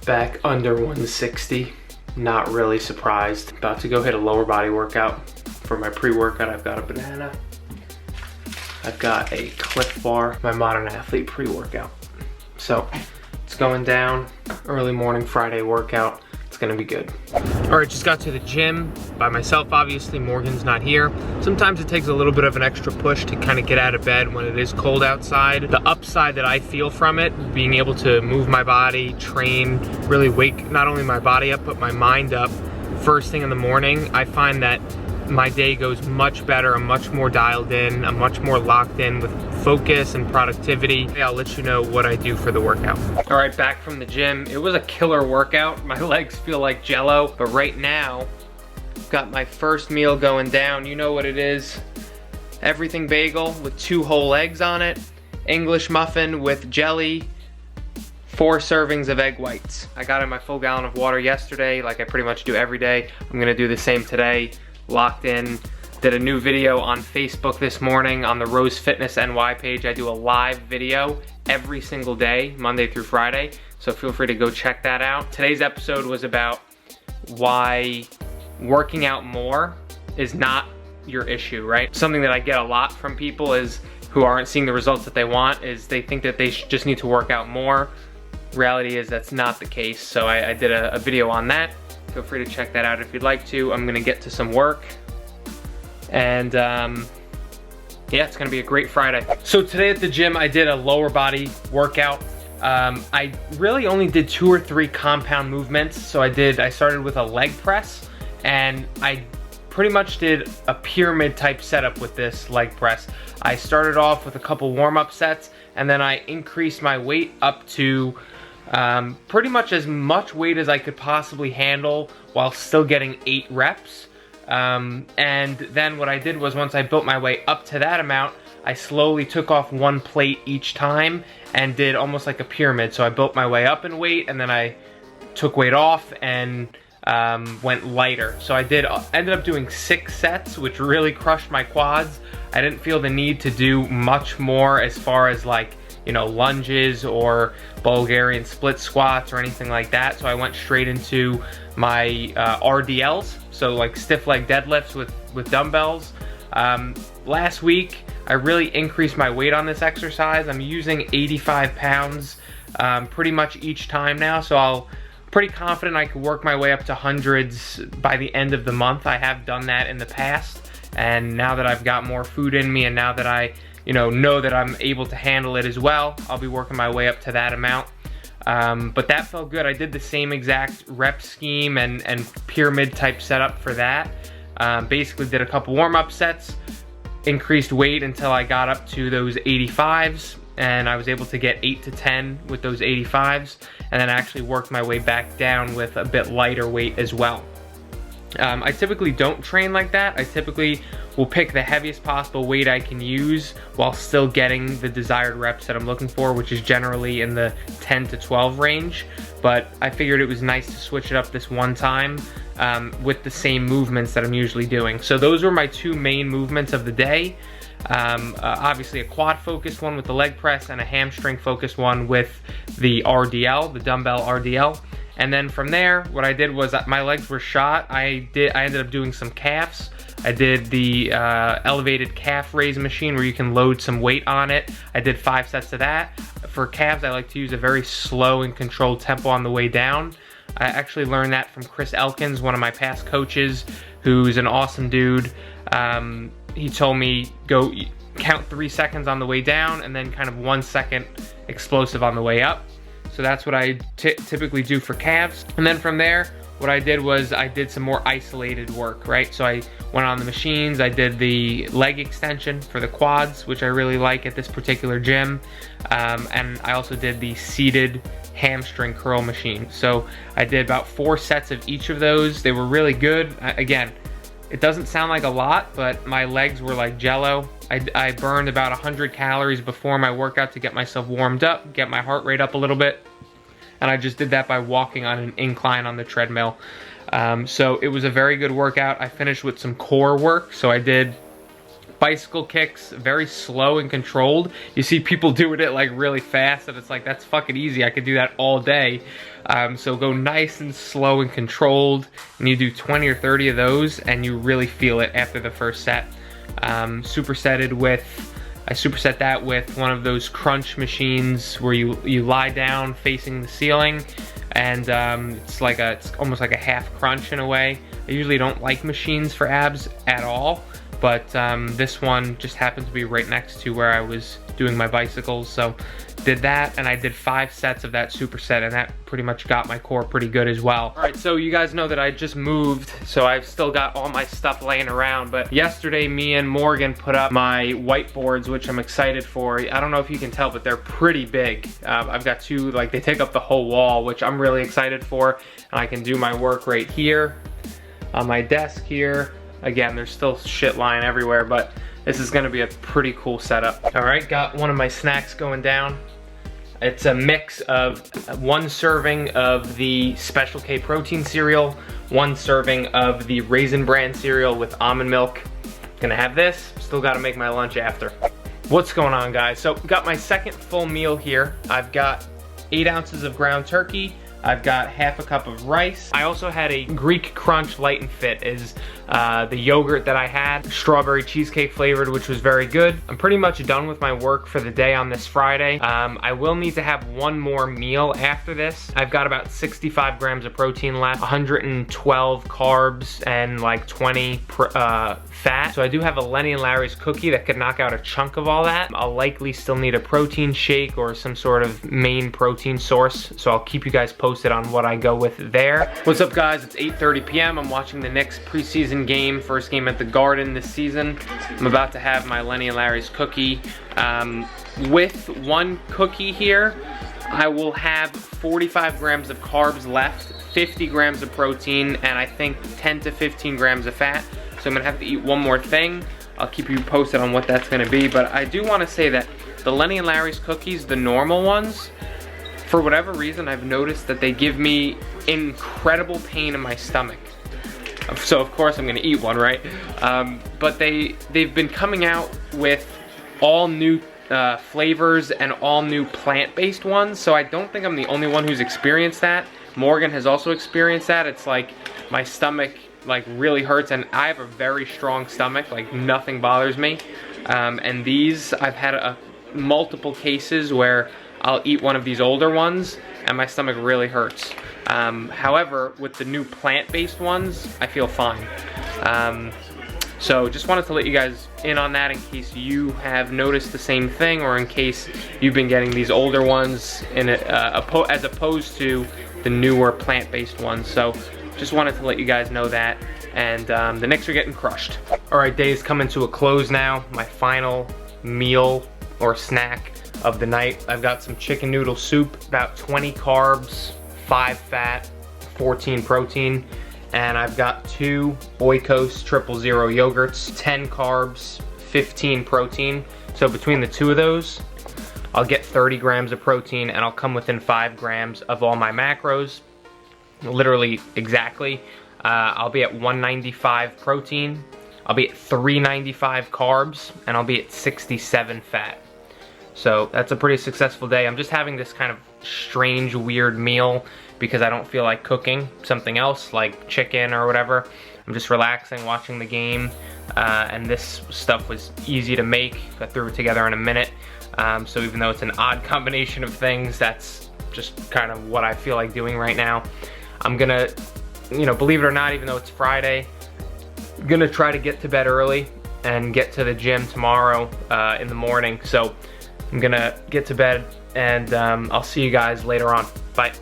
Back under 160. Not really surprised. About to go hit a lower body workout. For my pre-workout, I've got a banana. I've got a Cliff Bar, my Modern Athlete pre-workout. So it's going down, early morning Friday workout. It's gonna be good. All right, just got to the gym by myself, obviously. Morgan's not here. Sometimes it takes a little bit of an extra push to kind of get out of bed when it is cold outside. The upside that I feel from it, being able to move my body, train, really wake not only my body up, but my mind up first thing in the morning, I find that my day goes much better. I'm much more dialed in. I'm much more locked in with focus and productivity. I'll let you know what I do for the workout. All right, back from the gym. It was a killer workout. My legs feel like jello, but right now, I've got my first meal going down. You know what it is. Everything bagel with 2 whole eggs on it. English muffin with jelly. 4 servings of egg whites. I got in my full gallon of water yesterday, like I pretty much do every day. I'm gonna do the same today. Locked in. Did a new video on Facebook this morning on the Rose Fitness NY page. I do a live video every single day, Monday through Friday, so feel free to go check that out. Today's episode was about why working out more is not your issue, right? Something that I get a lot from people is who aren't seeing the results that they want is they think that they just need to work out more. Reality is that's not the case, so I did a video on that. Feel free to check that out if you'd like to. I'm gonna get to some work. And yeah, it's gonna be a great Friday. So today at the gym, I did a lower body workout. I really only did 2 or 3 compound movements. So I started with a leg press, and I pretty much did a pyramid type setup with this leg press. I started off with a couple warm-up sets, and then I increased my weight up to pretty much as much weight as I could possibly handle while still getting 8 reps. And then what I did was once I built my way up to that amount, I slowly took off 1 plate each time and did almost like a pyramid. So I built my way up in weight, and then I took weight off and went lighter. So I ended up doing 6 sets, which really crushed my quads. I didn't feel the need to do much more as far as like, you know, lunges or Bulgarian split squats or anything like that. So I went straight into my RDLs, so like stiff leg deadlifts with dumbbells. Last week, I really increased my weight on this exercise. I'm using 85 pounds pretty much each time now, so I'm pretty confident I could work my way up to hundreds by the end of the month. I have done that in the past, and now that I've got more food in me and now that I know that I'm able to handle it as well, I'll be working my way up to that amount. But that felt good. I did the same exact rep scheme and pyramid type setup for that. Basically did a couple warm-up sets, increased weight until I got up to those 85s, and I was able to get 8 to 10 with those 85s, and then actually worked my way back down with a bit lighter weight as well. I typically don't train like that. I typically will pick the heaviest possible weight I can use while still getting the desired reps that I'm looking for, which is generally in the 10 to 12 range. But I figured it was nice to switch it up this one time with the same movements that I'm usually doing. So those were my 2 main movements of the day. Obviously a quad focused one with the leg press and a hamstring focused one with the RDL, the Dumbbell RDL. And then from there, what I did was my legs were shot. I ended up doing some calves. I did the elevated calf raise machine where you can load some weight on it. I did 5 sets of that. For calves, I like to use a very slow and controlled tempo on the way down. I actually learned that from Chris Elkins, one of my past coaches, who's an awesome dude. He told me go count 3 seconds on the way down and then kind of 1 second explosive on the way up. So that's what I typically do for calves. And then from there, what I did was I did some more isolated work, right? So I went on the machines, I did the leg extension for the quads, which I really like at this particular gym. And I also did the seated hamstring curl machine. So I did about 4 sets of each of those. They were really good. Again, it doesn't sound like a lot, but my legs were like jello. I burned about 100 calories before my workout to get myself warmed up, get my heart rate up a little bit. And I just did that by walking on an incline on the treadmill. So it was a very good workout. I finished with some core work. So I did bicycle kicks, very slow and controlled. You see people doing it like really fast, and it's like, that's fucking easy. I could do that all day. So go nice and slow and controlled, and you do 20 or 30 of those, and you really feel it after the first set. I superset that with one of those crunch machines where you lie down facing the ceiling, and it's almost like a half crunch in a way. I usually don't like machines for abs at all, but this one just happened to be right next to where I was doing my bicycles, so did that, and I did 5 sets of that superset, and that pretty much got my core pretty good as well. All right, so you guys know that I just moved, so I've still got all my stuff laying around, but yesterday me and Morgan put up my whiteboards, which I'm excited for. I don't know if you can tell, but they're pretty big. I've got 2, like, they take up the whole wall, which I'm really excited for, and I can do my work right here on my desk here. Again, there's still shit lying everywhere, but this is gonna be a pretty cool setup. All right, got one of my snacks going down. It's a mix of 1 serving of the Special K protein cereal, 1 serving of the Raisin Bran cereal with almond milk. Gonna have this, still gotta make my lunch after. What's going on, guys? So, got my second full meal here. I've got 8 ounces of ground turkey. I've got half a cup of rice. I also had a Greek Crunch Light and Fit, is the yogurt that I had, strawberry cheesecake flavored, which was very good. I'm pretty much done with my work for the day on this Friday. I will need to have 1 more meal after this. I've got about 65 grams of protein left, 112 carbs, and like 20 fat. So I do have a Lenny and Larry's cookie that could knock out a chunk of all that. I'll likely still need a protein shake or some sort of main protein source, so I'll keep you guys posted on what I go with there. What's up, guys? It's 8:30 p.m. I'm watching the Knicks preseason game, first game at the Garden this season. I'm about to have my Lenny and Larry's cookie. With 1 cookie here, I will have 45 grams of carbs left, 50 grams of protein, and I think 10 to 15 grams of fat. So I'm gonna have to eat 1 more thing. I'll keep you posted on what that's gonna be, but I do wanna say that the Lenny and Larry's cookies, the normal ones, for whatever reason, I've noticed that they give me incredible pain in my stomach. So of course I'm gonna eat one, right? But they've been coming out with all new flavors and all new plant-based ones, so I don't think I'm the only one who's experienced that. Morgan has also experienced that. It's like my stomach like really hurts, and I have a very strong stomach, like nothing bothers me. And these, I've had multiple cases where I'll eat one of these older ones and my stomach really hurts. However, with the new plant-based ones, I feel fine. So just wanted to let you guys in on that in case you have noticed the same thing, or in case you've been getting these older ones as opposed to the newer plant-based ones. So just wanted to let you guys know that. And the Knicks are getting crushed. All right, day's coming to a close now. My final meal or snack of the night. I've got some chicken noodle soup, about 20 carbs, 5 fat, 14 protein, and I've got 2 Oikos 000 yogurts, 10 carbs, 15 protein. So between the 2 of those, I'll get 30 grams of protein, and I'll come within 5 grams of all my macros, literally exactly. I'll be at 195 protein, I'll be at 395 carbs, and I'll be at 67 fat. So that's a pretty successful day. I'm just having this kind of strange, weird meal because I don't feel like cooking something else like chicken or whatever. I'm just relaxing, watching the game, and this stuff was easy to make. I threw it together in a minute. So even though it's an odd combination of things, that's just kind of what I feel like doing right now. I'm gonna, believe it or not, even though it's Friday, I'm gonna try to get to bed early and get to the gym tomorrow in the morning. So I'm gonna get to bed, and I'll see you guys later on. Bye.